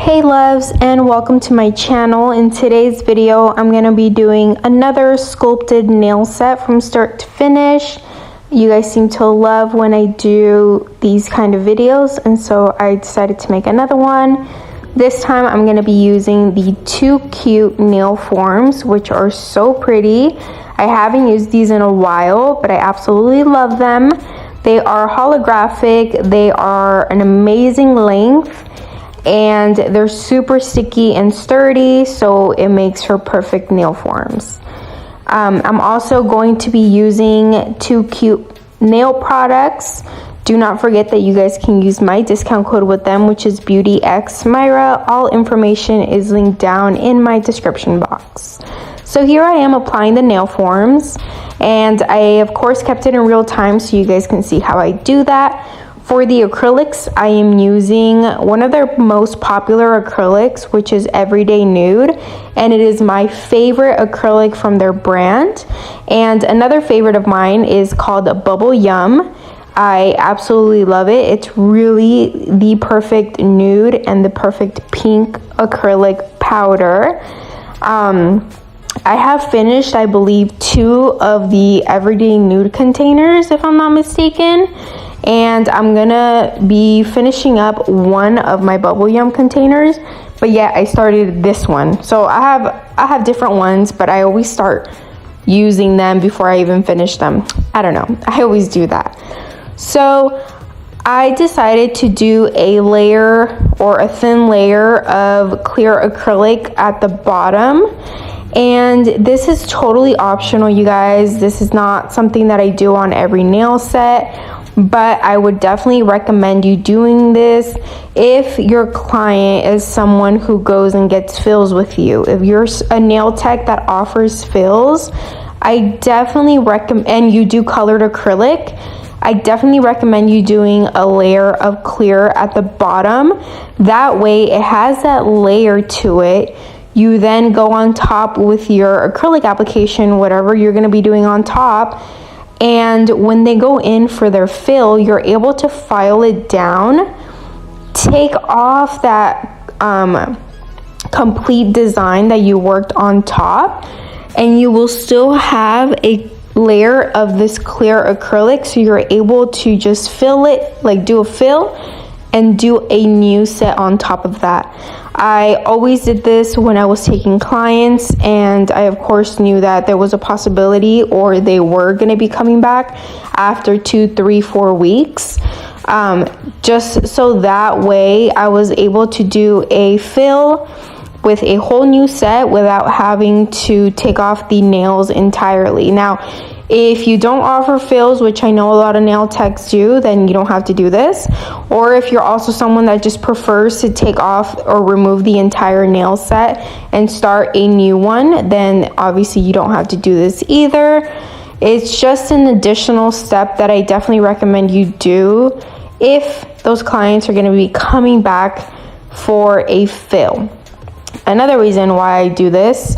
Hey loves, and welcome to my channel. In today's video I'm going to be doing another sculpted nail set from start to finish. You guys seem to love when I do these kind of videos, and so I decided to make another one. This time I'm going to be using the Too Cute nail forms, which are so pretty. I haven't used these in a while, but I absolutely love them. They are holographic, they are an amazing length, and they're super sticky and sturdy, so it makes for perfect nail forms. I'm also going to be using Too Cute nail products. Do not forget that you guys can use my discount code with them, which is BeautyXMyra. All information is linked down in my description box. So here I am applying the nail forms, and I of course kept it in real time so you guys can see how I do that. For the acrylics, I am using one of their most popular acrylics, which is Everyday Nude, and it is my favorite acrylic from their brand. And another favorite of mine is called Bubble Yum. I absolutely love it. It's really the perfect nude and the perfect pink acrylic powder. I have finished, I believe, 2 of the Everyday Nude containers, if I'm not mistaken. And I'm gonna be finishing up one of my Bubble Yum containers, but yeah, I started this one. So I have different ones, but I always start using them before I even finish them. I don't know, I always do that. So I decided to do a layer or a thin layer of clear acrylic at the bottom. And this is totally optional, you guys. This is not something that I do on every nail set, but I would definitely recommend you doing this if your client is someone who goes and gets fills with you. If you're a nail tech that offers fills, I definitely recommend, and you do colored acrylic, I definitely recommend you doing a layer of clear at the bottom. That way it has that layer to it. You then go on top with your acrylic application, whatever you're going to be doing on top. And when they go in for their fill, you're able to file it down, take off that complete design that you worked on top, and you will still have a layer of this clear acrylic, so you're able to just fill it, like do a fill and do a new set on top of that. I always did this when I was taking clients, and I of course knew that there was a possibility, or they were going to be coming back after 2, 3, 4 weeks, just so that way I was able to do a fill with a whole new set without having to take off the nails entirely. Now, if you don't offer fills, which I know a lot of nail techs do, then you don't have to do this. Or if you're also someone that just prefers to take off or remove the entire nail set and start a new one, then obviously you don't have to do this either. It's just an additional step that I definitely recommend you do if those clients are going to be coming back for a fill. Another reason why I do this,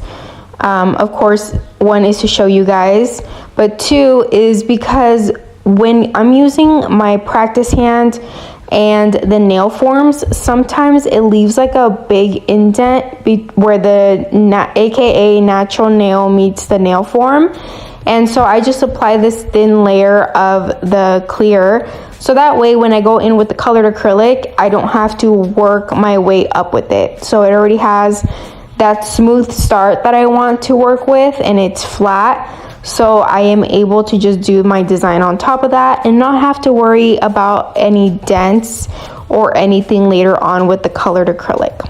of course, 1 is to show you guys, but 2 is because when I'm using my practice hand and the nail forms, sometimes it leaves like a big indent where the aka natural nail meets the nail form. And so I just apply this thin layer of the clear, so that way when I go in with the colored acrylic, I don't have to work my way up with it. So it already has that smooth start that I want to work with, and it's flat. So I am able to just do my design on top of that and not have to worry about any dents or anything later on with the colored acrylic.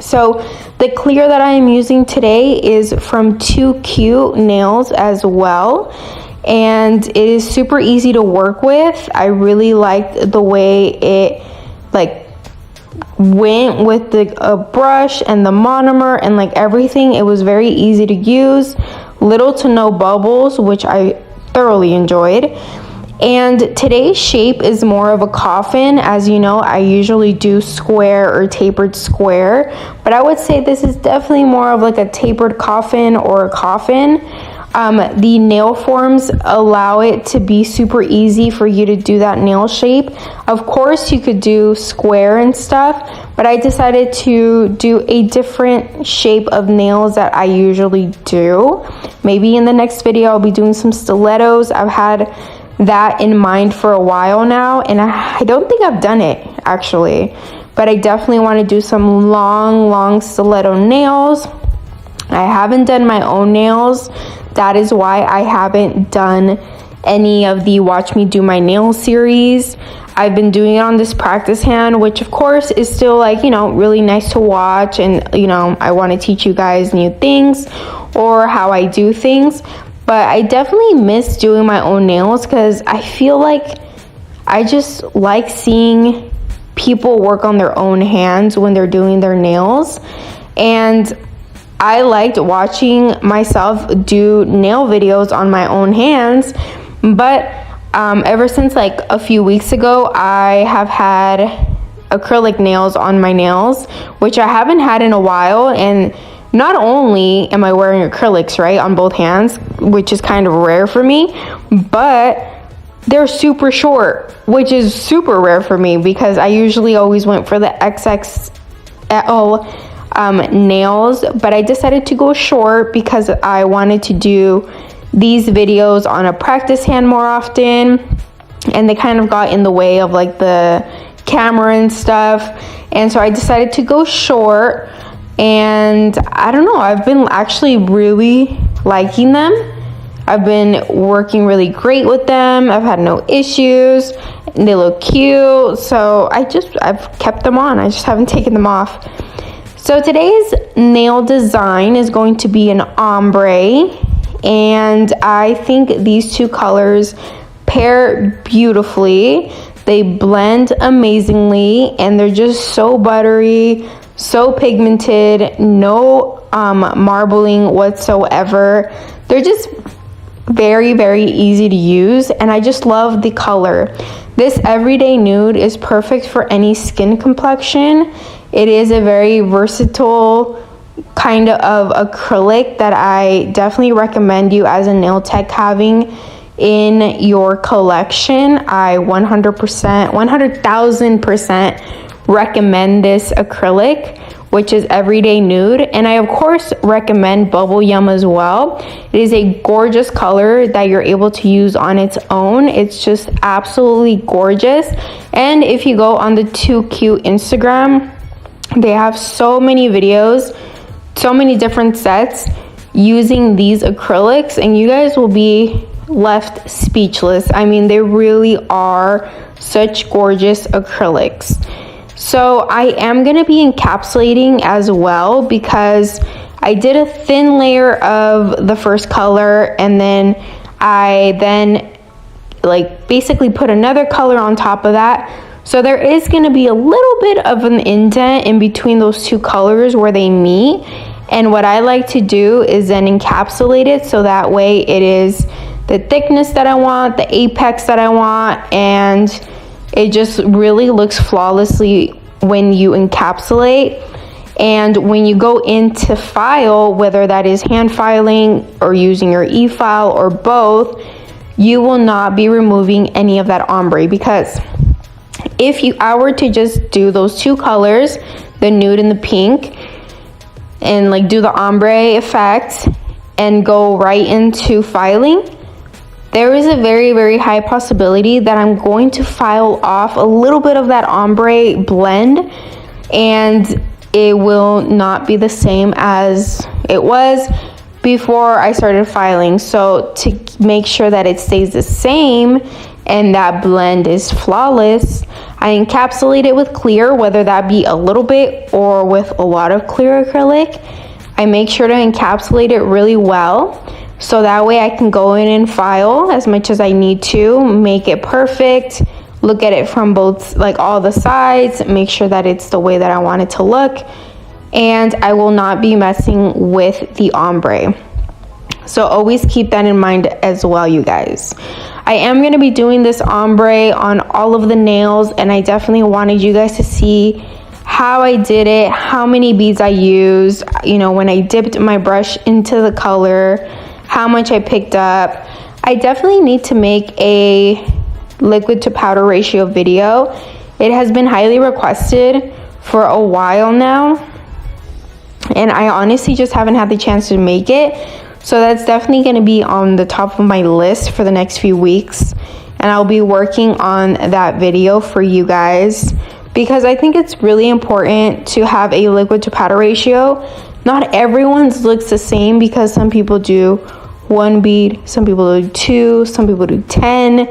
So the clear that I am using today is from Too Cute Nails as well, and it is super easy to work with. I really liked the way it went with the brush and the monomer and everything. It was very easy to use, little to no bubbles, which I thoroughly enjoyed. And today's shape is more of a coffin. As you know, I usually do square or tapered square, but I would say this is definitely more of a tapered coffin or a coffin. The nail forms allow it to be super easy for you to do that nail shape. Of course, you could do square and stuff, but I decided to do a different shape of nails that I usually do. Maybe in the next video I'll be doing some stilettos. I've had that in mind for a while now, and I don't think I've done it actually, but I definitely want to do some long stiletto nails. I haven't done my own nails. That is why I haven't done any of the Watch Me Do My Nails series. I've been doing it on this practice hand, which of course is still like, you know, really nice to watch, and you know, I want to teach you guys new things or how I do things. But I definitely miss doing my own nails because I feel like I just like seeing people work on their own hands when they're doing their nails. And I liked watching myself do nail videos on my own hands. But ever since like a few weeks ago, I have had acrylic nails on my nails, which I haven't had in a while. And not only am I wearing acrylics, right, on both hands, which is kind of rare for me, but they're super short, which is super rare for me because I usually always went for the XXL nails, but I decided to go short because I wanted to do these videos on a practice hand more often, and they kind of got in the way of like the camera and stuff, and so I decided to go short. And I don't know, I've been actually really liking them. I've been working really great with them. I've had no issues, and they look cute, so I've kept them on. I just haven't taken them off. So today's nail design is going to be an ombre, and I think these two colors pair beautifully. They blend amazingly, and they're just so buttery, so pigmented, no marbling whatsoever. They're just very easy to use, and I just love the color. This everyday nude is perfect for any skin complexion. It is a very versatile kind of acrylic that I definitely recommend you as a nail tech having in your collection. I 100,000% recommend this acrylic, which is Everyday Nude, and I of course recommend Bubble Yum as well. It is a gorgeous color that you're able to use on its own. It's just absolutely gorgeous. And if you go on the Too Cute Instagram, they have so many videos, so many different sets using these acrylics, and you guys will be left speechless. I mean, they really are such gorgeous acrylics. So I am going to be encapsulating as well, because I did a thin layer of the first color, and then I like basically put another color on top of that. So there is going to be a little bit of an indent in between those two colors where they meet. And what I like to do is then encapsulate it so that way it is the thickness that I want, the apex that I want, and it just really looks flawlessly when you encapsulate. And when you go into file, whether that is hand filing or using your e-file or both, you will not be removing any of that ombre, because if I were to just do those two colors, the nude and the pink, and like do the ombre effect and go right into filing, there is a very high possibility that I'm going to file off a little bit of that ombre blend, and it will not be the same as it was before I started filing. So to make sure that it stays the same and that blend is flawless, I encapsulate it with clear, whether that be a little bit or with a lot of clear acrylic. I make sure to encapsulate it really well, so that way I can go in and file as much as I need to, make it perfect, look at it from both, like all the sides, make sure that it's the way that I want it to look, and I will not be messing with the ombre. So always keep that in mind as well, you guys. I am going to be doing this ombre on all of the nails, and I definitely wanted you guys to see how I did it, how many beads I used, you know, when I dipped my brush into the color, how much I picked up. I definitely need to make a liquid to powder ratio video. It has been highly requested for a while now, and I honestly just haven't had the chance to make it. So that's definitely going to be on the top of my list for the next few weeks, and I'll be working on that video for you guys because I think it's really important to have a liquid to powder ratio. Not everyone's looks the same because some people do 1 bead, some people do 2, some people do 10.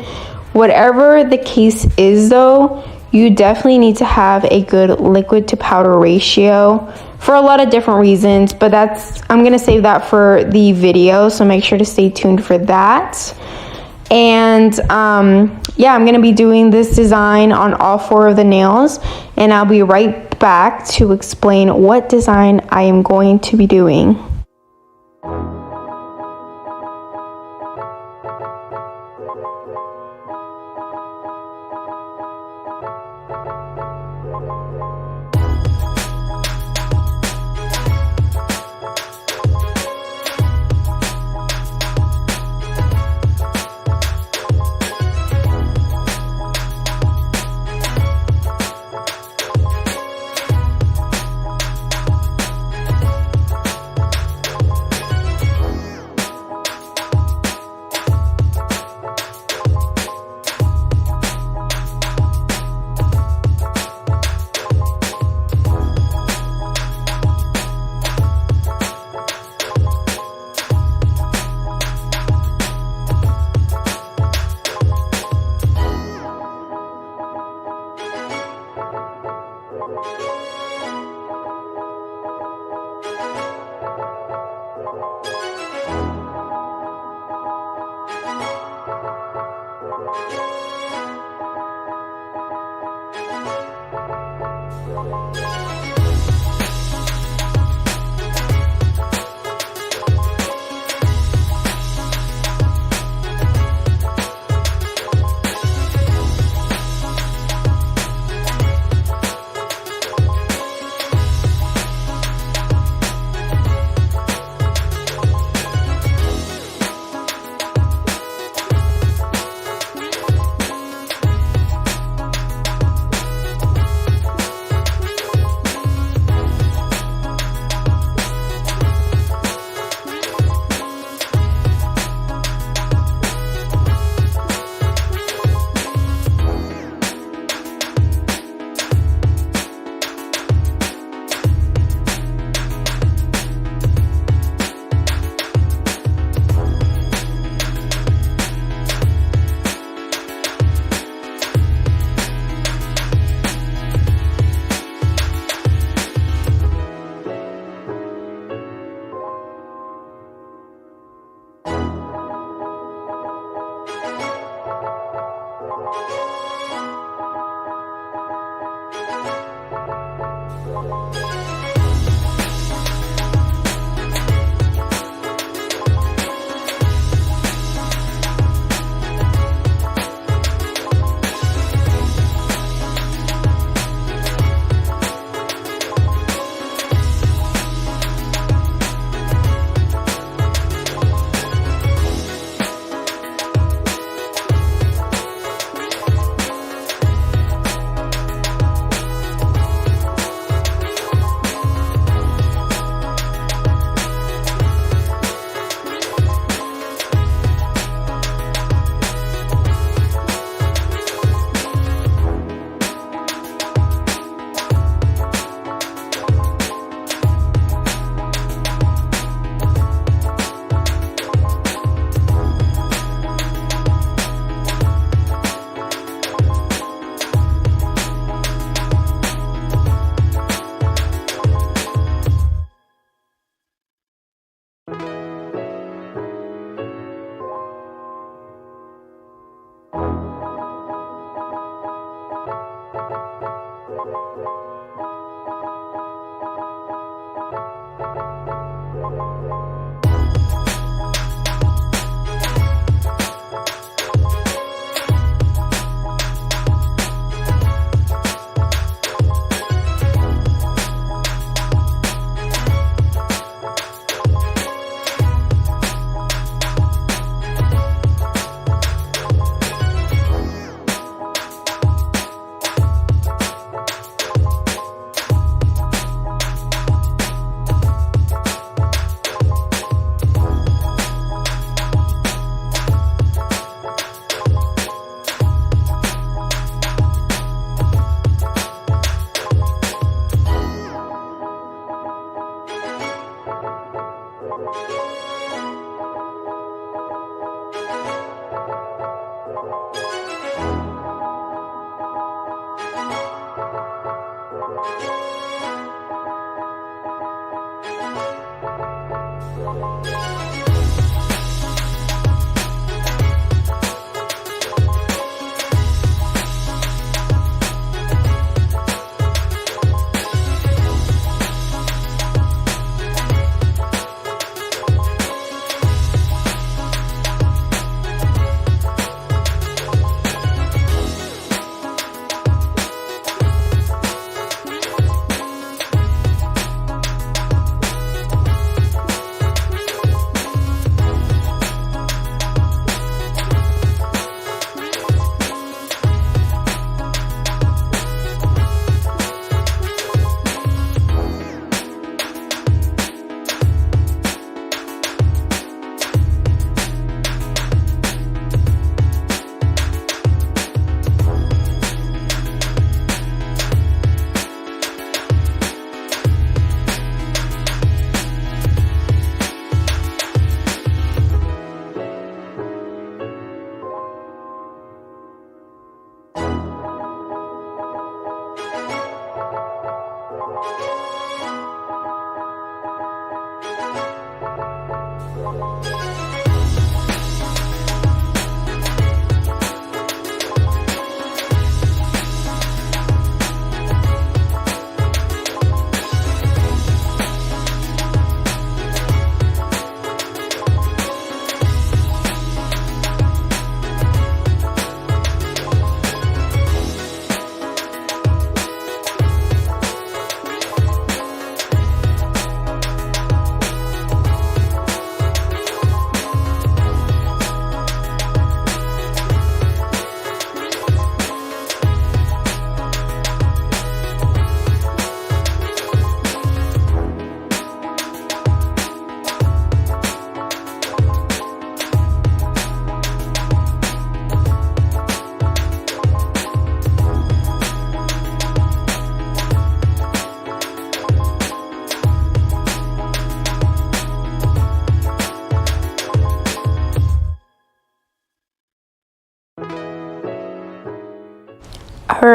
Whatever the case is though, you definitely need to have a good liquid to powder ratio for a lot of different reasons, but I'm going to save that for the video, so make sure to stay tuned for that. And yeah, I'm going to be doing this design on all 4 of the nails, and I'll be right back to explain what design I am going to be doing.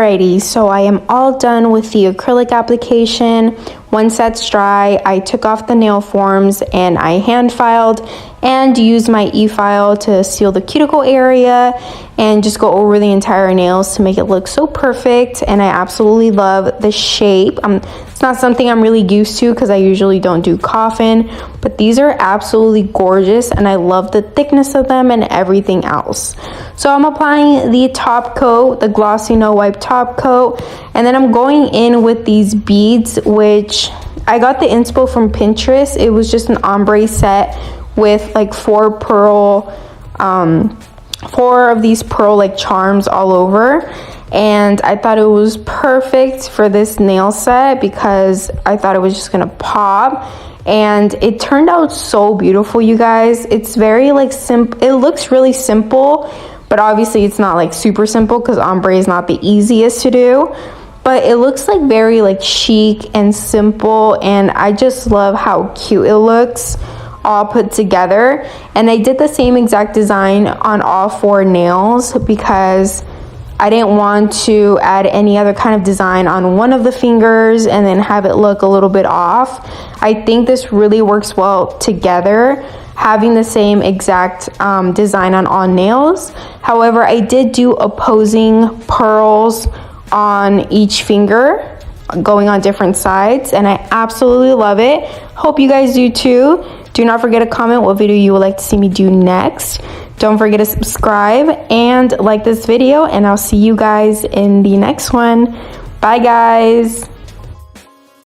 Alrighty, so I am all done with the acrylic application. Once that's dry, I took off the nail forms and I hand filed and used my e-file to seal the cuticle area and just go over the entire nails to make it look so perfect. And I absolutely love the shape. It's not something I'm really used to because I usually don't do coffin, but these are absolutely gorgeous and I love the thickness of them and everything else. So I'm applying the top coat, the glossy no wipe top coat, and then I'm going in with these beads, which I got the inspo from Pinterest. It was just an ombre set with like four of these pearl like charms all over, and I thought it was perfect for this nail set because I thought it was just gonna pop, and it turned out so beautiful, you guys. It's very like simple. It looks really simple, but obviously it's not like super simple because ombre is not the easiest to do, but it looks like very like chic and simple, and I just love how cute it looks all put together. And I did the same exact design on all four nails because I didn't want to add any other kind of design on one of the fingers and then have it look a little bit off. I think this really works well together, having the same exact design on all nails. However, I did do opposing pearls on each finger, going on different sides, and I absolutely love it. Hope you guys do too. Do not forget to comment what video you would like to see me do next. Don't forget to subscribe and like this video, and I'll see you guys in the next one. Bye guys.